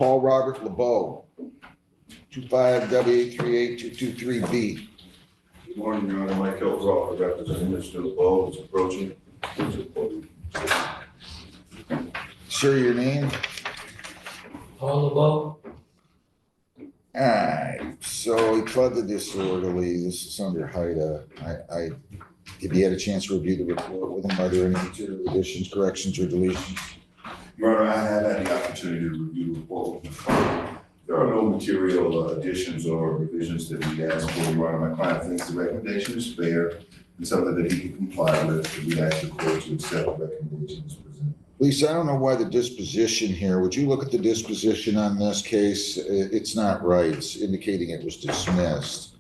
Paul Robert LeBeau, 25W8382223B. Good morning, Your Honor. Mike Crawford, representing Mr. LeBeau, is approaching. Sir, your name? Paul LeBeau. All right, so he pled the disorderly. This is under HIDA. If you had a chance to review the report with him, are there any material additions, corrections, or deletions? Your Honor, I have had the opportunity to review the report. There are no material additions or revisions that we asked for. Your Honor, my client thinks the recommendation is fair and something that he can comply with. We ask the court to accept the recommendations presented. Lisa, I don't know why the disposition here. Would you look at the disposition on this case? It's not right. It's indicating it was dismissed.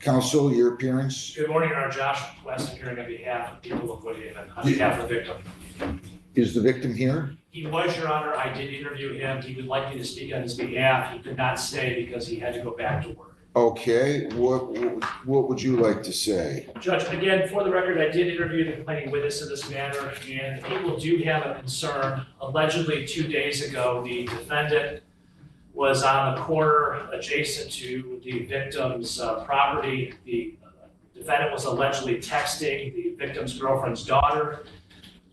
Counsel, your appearance? Good morning, Your Honor. Josh West appearing on behalf of people of Woodhaven, on behalf of the victim. Is the victim here? He was, Your Honor. I did interview him. He would like me to speak on his behalf. He could not stay because he had to go back to work. Okay, what would you like to say? Judge, again, for the record, I did interview the complaining witness in this matter, and people do have a concern. Allegedly, 2 days ago, the defendant was on the corner adjacent to the victim's property. The defendant was allegedly texting the victim's girlfriend's daughter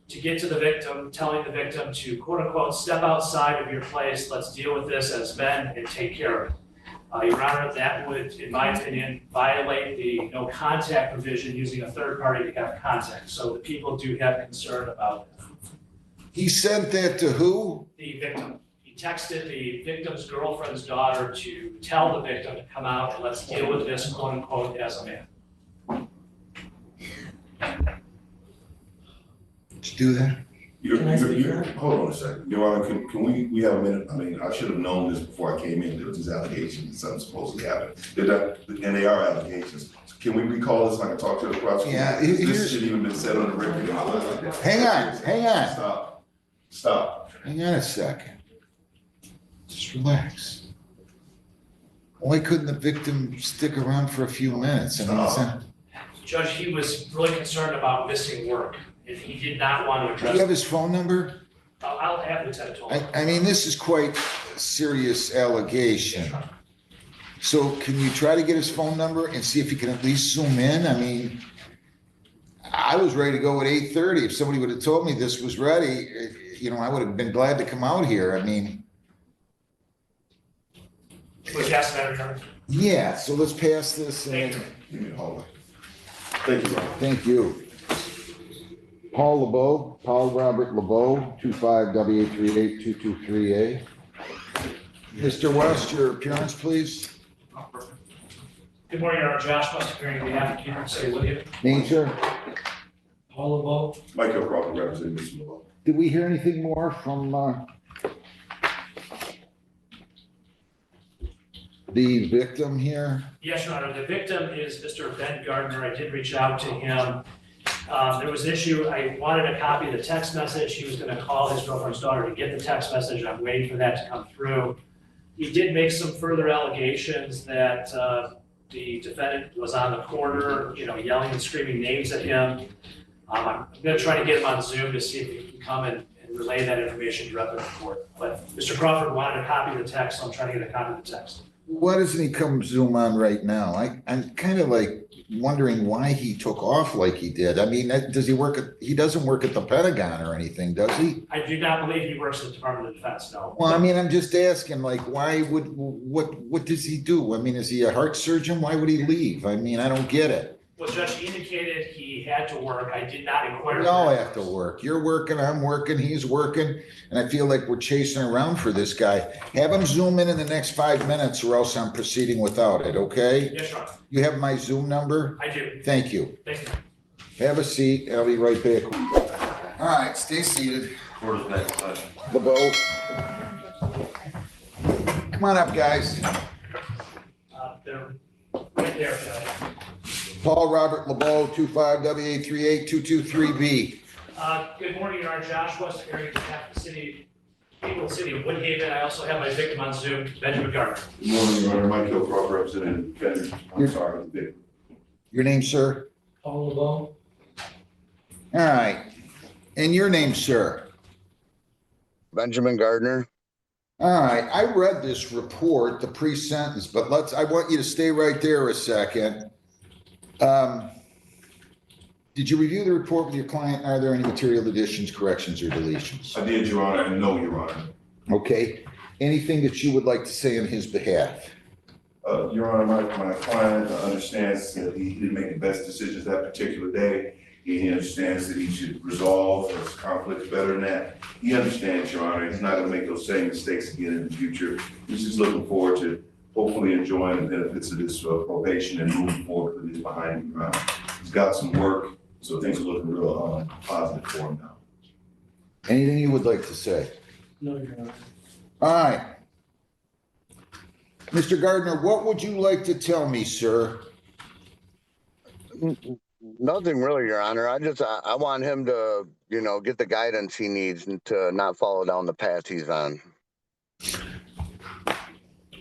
to get to the victim, telling the victim to, quote unquote, step outside of your place, let's deal with this as men and take care of it. Your Honor, that would, in my opinion, violate the no contact provision using a third party to have contact. So the people do have concern about it. He sent that to who? The victim. He texted the victim's girlfriend's daughter to tell the victim to come out and let's deal with this, quote unquote, as a man. Did you do that? Hold on a second. Your Honor, can we have a minute? I mean, I should have known this before I came in. There was these allegations that something supposedly happened. And they are allegations. Can we recall this? I can talk to the prosecutor. Yeah, This should even been said on the record. Hang on. Stop. Hang on a second. Just relax. Why couldn't the victim stick around for a few minutes? I mean, Judge, he was really concerned about missing work, and he did not want to do address you have his phone number? I'll have Lieutenant told him. I mean, this is quite a serious allegation. So can you try to get his phone number and see if you can at least zoom in? I mean, I was ready to go at 8:30. If somebody would have told me this was ready, you know, I would have been glad to come out here. I mean, Was asked that, Your Honor. yeah, so let's pass this. Thank you. Give me a hold. Thank you, Your Honor. Thank you. Paul LeBeau, Paul Robert LeBeau, 25W8382223A. Mr. West, your appearance, please. Good morning, Your Honor. Josh West appearing on behalf of Kansas City, Woodhaven. Name, sir? Paul LeBeau. Mike Crawford, representing Mr. LeBeau. Did we hear anything more from the victim here? Yes, Your Honor. The victim is Mr. Ben Gardner. I did reach out to him. There was an issue. I wanted a copy of the text message. He was going to call his girlfriend's daughter to get the text message. I'm waiting for that to come through. He did make some further allegations that the defendant was on the corner, yelling and screaming names at him. I'm going to try to get him on Zoom to see if he can come and relay that information directly to the court. But Mr. Crawford wanted a copy of the text, so I'm trying to get a copy of the text. Why doesn't he come Zoom on right now? I'm kind of like wondering why he took off like he did. I mean, he doesn't work at the Pentagon or anything, does he? I do not believe he works at the Department of Defense, no. Well, I mean, I'm just asking, like, what does he do? I mean, is he a heart surgeon? Why would he leave? I mean, I don't get it. Well, Judge, he indicated he had to work. I did not inquire. We all have to work. You're working, I'm working, he's working, and I feel like we're chasing around for this guy. Have him zoom in the next 5 minutes or else I'm proceeding without it, okay? Yes, Your Honor. You have my Zoom number? I do. Thank you. Thank you. Have a seat. I'll be right back. All right, stay seated. Court is next. LeBeau. Come on up, guys. They're right there, Judge. Paul Robert LeBeau, 25W8382223B. Good morning, Your Honor. Josh West, appearing on behalf of the city, people of the city of Woodhaven. I also have my victim on Zoom, Benjamin Gardner. Good morning, Your Honor. Mike Crawford, representing defendant. I'm sorry, the victim. Your name, sir? Paul LeBeau. All right. And your name, sir? Benjamin Gardner. All right, I read this report, the pre-sentence, but I want you to stay right there a second. Did you review the report with your client? Are there any material additions, corrections, or deletions? I did, Your Honor, and no, Your Honor. Okay, anything that you would like to say on his behalf? Your Honor, my client understands that he didn't make the best decisions that particular day. He understands that he should resolve his conflicts better than that. He understands, Your Honor, he's not gonna make those same mistakes again in the future. He's just looking forward to hopefully enjoying the benefits of this probation and moving forward with this behind him. He's got some work, so things are looking real positive for him now. Anything you would like to say? No, Your Honor. All right. Mr. Gardner, what would you like to tell me, sir? Nothing really, Your Honor. I want him to, get the guidance he needs and to not follow down the path he's on.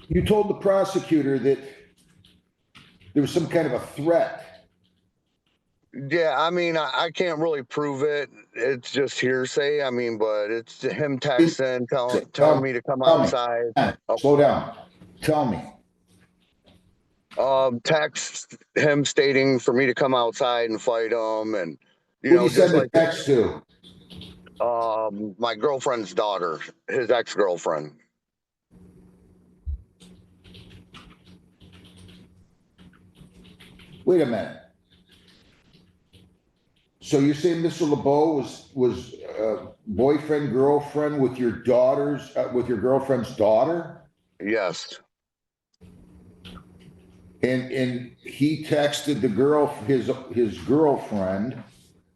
You told the prosecutor that there was some kind of a threat. Yeah, I mean, I can't really prove it. It's just hearsay. I mean, but it's him texting, telling me to come outside. Slow down. Tell me. Text him stating for me to come outside and fight him, and Who do you send the text to? my girlfriend's daughter, his ex-girlfriend. Wait a minute. So you're saying Mr. LeBeau was boyfriend, girlfriend with your girlfriend's daughter? Yes. And he texted his girlfriend,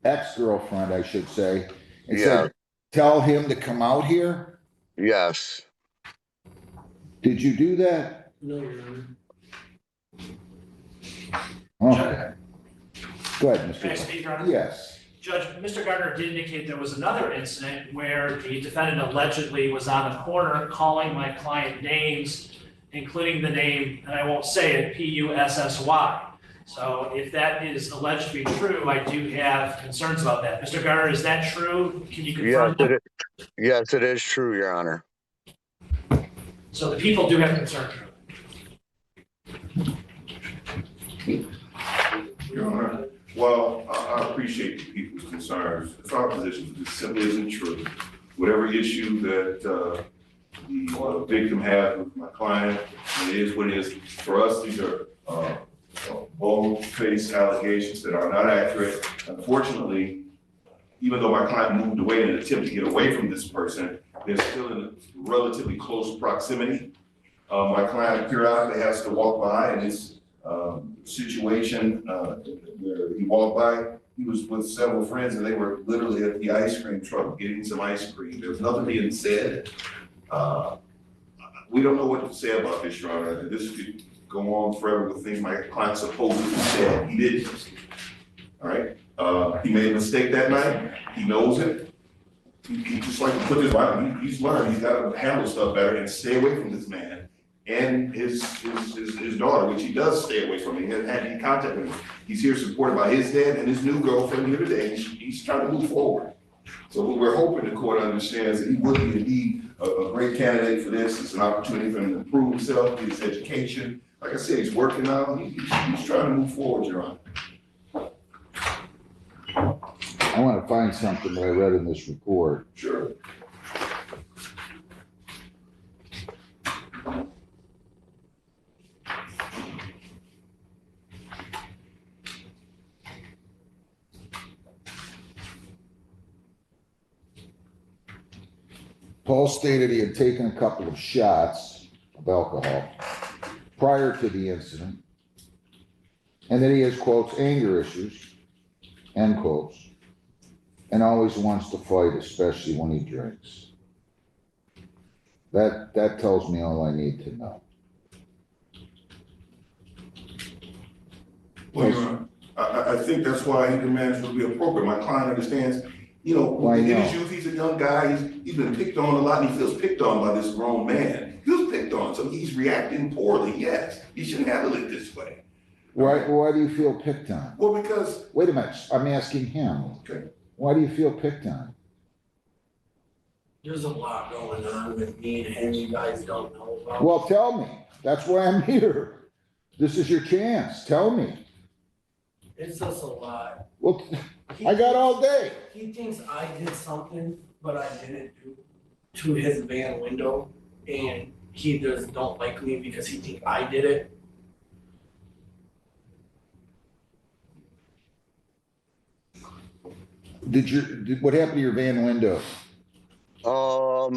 ex-girlfriend, I should say, and said, tell him to come out here? Yes. Did you do that? No, Your Honor. Okay. Go ahead, Mr. Can I speak, Your Honor? Yes. Judge, Mr. Gardner did indicate there was another incident where the defendant allegedly was on a corner calling my client names, including the name, and I won't say it, P-U-S-S-Y. So if that is alleged to be true, I do have concerns about that. Mr. Gardner, is that true? Can you confirm that? Yes, it is true, Your Honor. So the people do have concerns. Your Honor, well, I appreciate the people's concerns. It's our position, this simply isn't true. Whatever issue that the victim had with my client, it is what it is. For us, these are bold-faced allegations that are not accurate. Unfortunately, even though my client moved away in an attempt to get away from this person, they're still in a relatively close proximity. My client periodically has to walk by, and this situation where he walked by, he was with several friends, and they were literally at the ice cream truck getting some ice cream. There was nothing being said. We don't know what to say about this, Your Honor. This could go on forever with things my client supposedly said. He didn't. All right. He made a mistake that night. He knows it. He just like to put his body. He's learned. He's got to handle stuff better and stay away from this man and his daughter, which he does stay away from. He hasn't had any contact with him. He's here supported by his dad and his new girlfriend here today. He's trying to move forward. So we're hoping the court understands that he would be indeed a great candidate for this. It's an opportunity for him to improve himself, get his education. Like I said, he's working out. He's trying to move forward, Your Honor. I want to find something that I read in this report. Sure. Paul stated he had taken a couple of shots of alcohol prior to the incident, and that he has, quotes, anger issues, end quotes, and always wants to fight, especially when he drinks. That tells me all I need to know. Well, Your Honor, I think that's why he demands would be appropriate. My client understands, in his youth, he's a young guy. He's been picked on a lot, and he feels picked on by this grown man. He feels picked on, so he's reacting poorly. Yes, he shouldn't handle it this way. Why do you feel picked on? Well, because. Wait a minute, I'm asking him. Okay. Why do you feel picked on? There's a lot going on with me and him you guys don't know about. Well, tell me. That's why I'm here. This is your chance. Tell me. It's just a lot. Well, He I got thinks- all day. He thinks I did something, but I didn't do to his van window. And he just don't like me because he thinks I did it. What happened to your van window?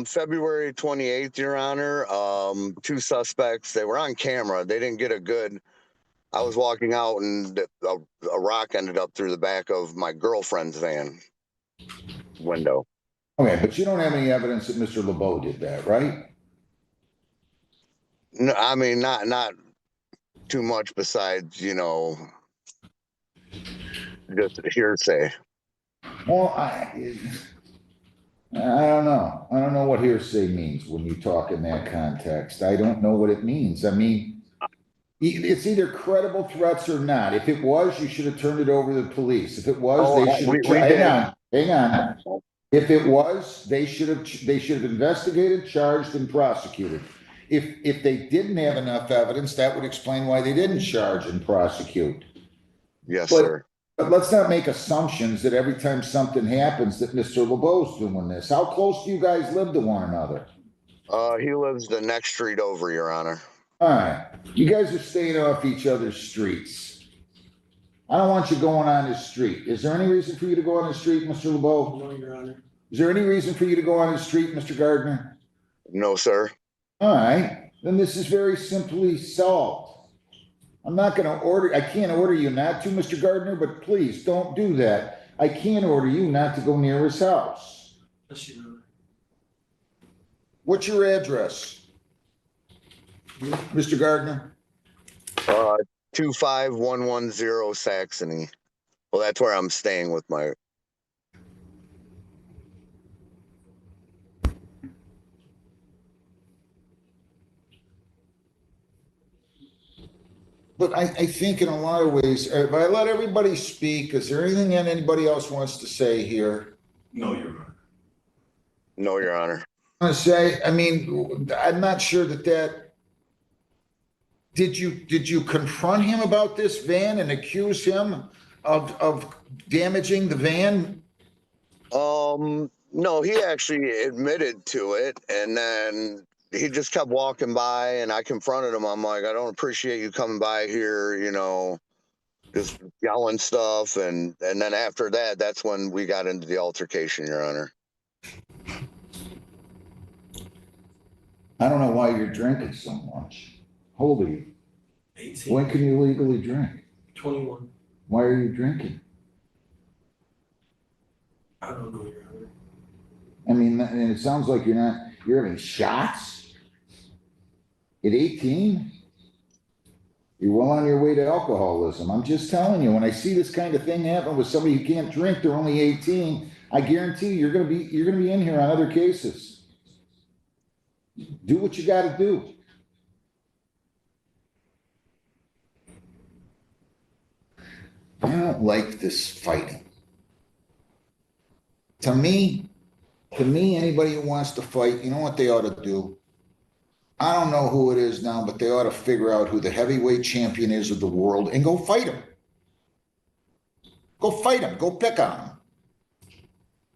February 28th, Your Honor. Two suspects, they were on camera. They didn't get a good. I was walking out and a rock ended up through the back of my girlfriend's van window. Okay, but you don't have any evidence that Mr. LeBeau did that, right? No, I mean, not too much besides, you know, just hearsay. Well, I don't know. I don't know what hearsay means when you talk in that context. I don't know what it means. I mean, it's either credible threats or not. If it was, you should have turned it over to the police. If it was, they should have. Hang on. If it was, they should have investigated, charged, and prosecuted. If they didn't have enough evidence, that would explain why they didn't charge and prosecute. Yes, But- sir. But let's not make assumptions that every time something happens that Mr. LeBeau's doing this. How close do you guys live to one another? He lives the next street over, Your Honor. All right, you guys are staying off each other's streets. I don't want you going on his street. Is there any reason for you to go on his street, Mr. LeBeau? No, Your Honor. Is there any reason for you to go on his street, Mr. Gardner? No, sir. All right, then this is very simply solved. I'm not going to I can't order you not to, Mr. Gardner, but please don't do that. I can't order you not to go near his house. Yes, Your Honor. What's your address, Mr. Gardner? 25110 Saxony. Well, that's where I'm staying with my. But I think in a lot of ways, if I let everybody speak, is there anything that anybody else wants to say here? No, Your Honor. No, Your Honor. I want to say, I mean, I'm not sure that did you confront him about this van and accuse him of damaging the van? No, he actually admitted to it, and then he just kept walking by, and I confronted him. I'm like, I don't appreciate you coming by here, you know, just yelling stuff, and then after that, that's when we got into the altercation, Your Honor. I don't know why you're drinking so much. How old are you? 18. When can you legally drink? 21. Why are you drinking? I don't know, Your Honor. I mean, and it sounds like you're having shots at 18. You're well on your way to alcoholism. I'm just telling you, when I see this kind of thing happen with somebody who can't drink, they're only 18. I guarantee you, you're gonna be in here on other cases. Do what you got to do. I don't like this fighting. To me, anybody who wants to fight, you know what they ought to do? I don't know who it is now, but they ought to figure out who the heavyweight champion is of the world and go fight him. Go fight him. Go pick on him.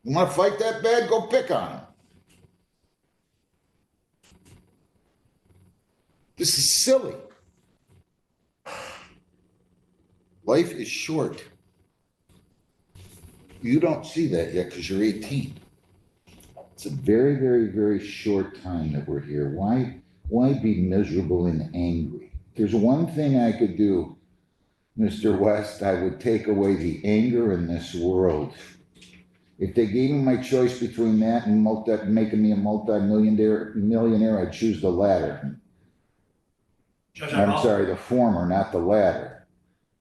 You want to fight that bad? Go pick on him. This is silly. Life is short. You don't see that yet because you're 18. It's a very, very, very short time that we're here. Why be miserable and angry? There's one thing I could do, Mr. West, I would take away the anger in this world. If they gave me my choice between that and making me a millionaire, I'd choose the latter. Judge, I'm sorry, the former, not the latter.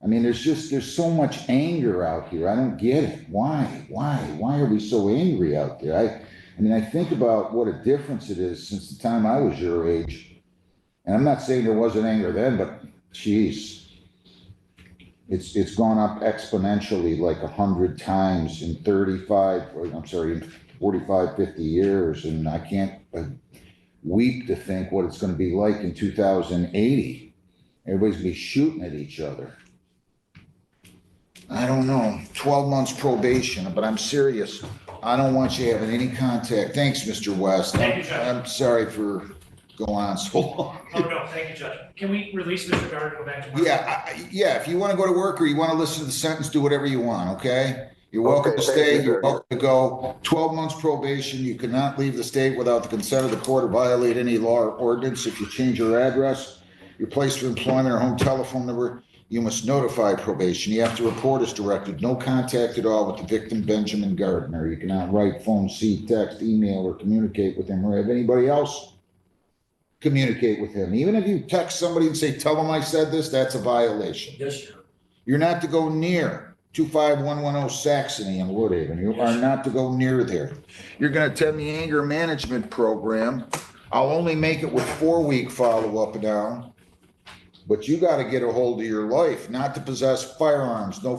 I mean, there's so much anger out here. I don't get it. Why are we so angry out there? I mean, I think about what a difference it is since the time I was your age. And I'm not saying there wasn't anger then, but geez, it's gone up exponentially like 100 times in 45, 50 years, and I can't weep to think what it's gonna be like in 2080. Everybody's gonna be shooting at each other. I don't know, 12 months probation, but I'm serious. I don't want you having any contact. Thanks, Mr. West. Thank you, Judge. I'm sorry for going on so long. Oh, no, thank you, Judge. Can we release Mr. Gard and go back to work? Yeah, if you want to go to work or you want to listen to the sentence, do whatever you want, okay? You're welcome Okay, to thank stay, you, you're Judge. welcome to go. 12 months probation, you cannot leave the state without the consent of the court or violate any law or ordinance. If you change your address, your place of employment or home telephone number, you must notify probation. You have to report as directed. No contact at all with the victim, Benjamin Gardner. You cannot write, phone, see, text, email, or communicate with him or have anybody else communicate with him. Even if you text somebody and say, tell them I said this, that's a violation. Yes, sir. You're not to go near 25110 Saxony in Woodhaven. You are not to go near there. You're going to attend the anger management program. I'll only make it with 4-week follow-up now. But you got to get a hold of your life, not to possess firearms, no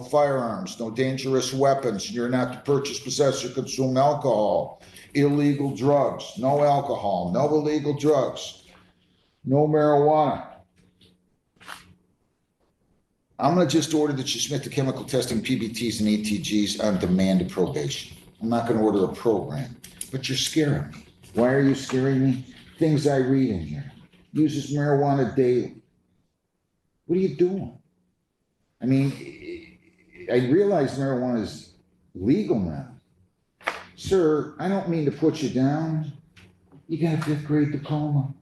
dangerous weapons. You're not to purchase, possess, or consume alcohol, illegal drugs, no alcohol, no illegal drugs, no marijuana. I'm going to just order that you submit the chemical testing PBTs and ATGs on demand to probation. I'm not going to order a program, but you're scaring me. Why are you scaring me? Things I read in here. Uses marijuana daily. What are you doing? I mean, I realize marijuana is legal now. Sir, I don't mean to put you down. You got a 5th grade diploma,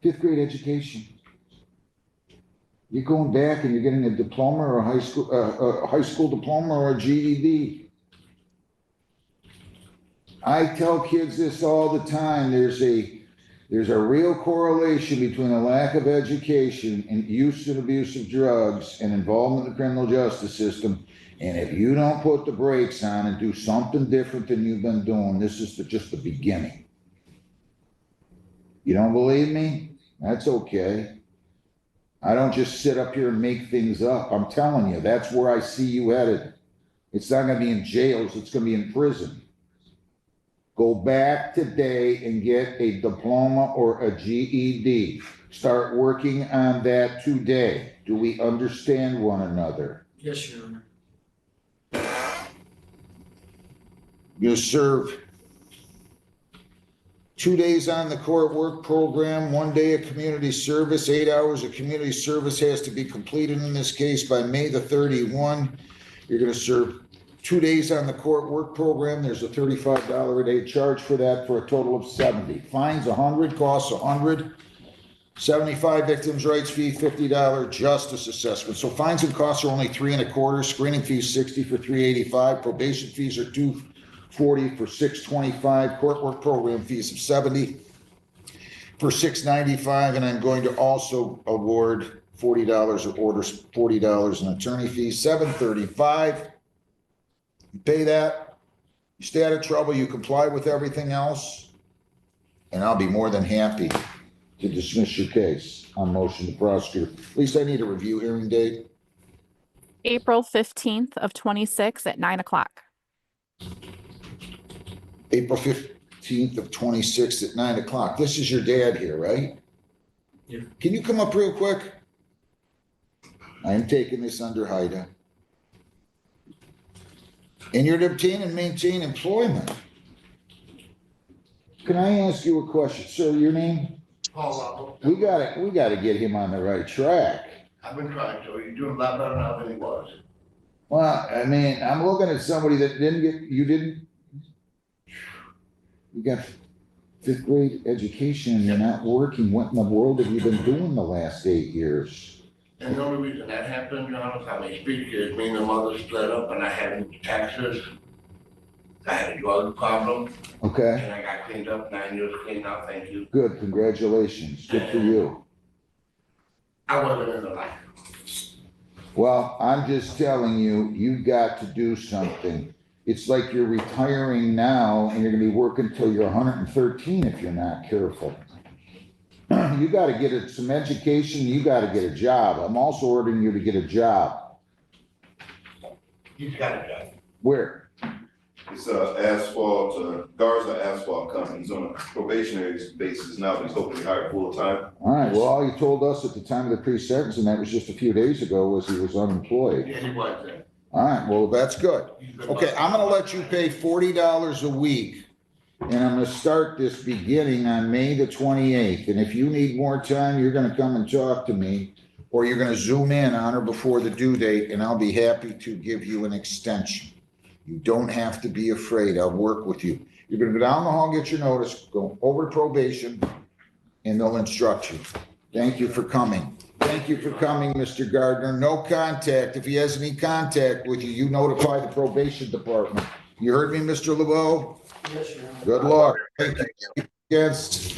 5th grade education. You're going back and you're getting a diploma or a high school diploma or a GED. I tell kids this all the time. There's a real correlation between a lack of education and use and abuse of drugs and involvement in the criminal justice system. And if you don't put the brakes on and do something different than you've been doing, this is just the beginning. You don't believe me? That's okay. I don't just sit up here and make things up. I'm telling you, that's where I see you headed. It's not going to be in jails. It's going to be in prison. Go back today and get a diploma or a GED. Start working on that today. Do we understand one another? Yes, Your Honor. You serve 2 days on the court work program, 1 day of community service, 8 hours of community service has to be completed in this case by May the 31. You're going to serve 2 days on the court work program. There's a $35 a day charge for that for a total of 70. Fines 100, costs 100. 75 victims' rights fee, $50 justice assessment. So fines and costs are only 3 1/4. Screening fees 60 for 385. Probation fees are 240 for 625. Court work program fees of 70 for 695. And I'm going to also award $40 of orders, $40 in attorney fees, $735. You pay that, you stay out of trouble, you comply with everything else, and I'll be more than happy to dismiss your case on motion to prosecute. At least I need a review hearing date. April 15th of 26 at 9 o'clock. April 15th of 26 at 9 o'clock. This is your dad here, right? Yeah. Can you come up real quick? I am taking this under HIDA. And you're to obtain and maintain employment. Can I ask you a question? Sir, your name? Paul Russell. We gotta get him on the right track. I've been trying to. You're doing a lot better now than he was. Well, I mean, I'm looking at somebody that you got 5th grade education and you're not working. What in the world have you been doing the last 8 years? And the only reason that happened, Your Honor, I may speak, is me and the mother split up and I had taxes. I had a drug problem Okay, and I got cleaned up, 9 years clean up, thank you. good, congratulations, good for you. I wasn't in the life. Well, I'm just telling you, you got to do something. It's like you're retiring now and you're gonna be working till you're 113 if you're not careful. You gotta get some education, you gotta get a job. I'm also ordering you to get a job. He's got a job. Where? It's asphalt, Garza Asphalt Company. He's on a probationary basis now, but he's hoping to hire full-time. All right, well, all you told us at the time of the pre-sentence, and that was just a few days ago, was he was unemployed. Yeah, he was there. All right, well, that's good. He's been Okay, I'm gonna let you pay $40 a week, and I'm gonna start this beginning on May the 28th. And if you need more time, you're gonna come and talk to me, or you're gonna zoom in on or before the due date, and I'll be happy to give you an extension. You don't have to be afraid. I'll work with you. You're gonna go down the hall, get your notice, go over probation, and they'll instruct you. Thank you for coming. Thank you for coming, Mr. Gardner. No contact. If he has any contact with you, you notify the probation department. You heard me, Mr. LeBeau? Yes, Your Honor. Good luck. Thank you. Against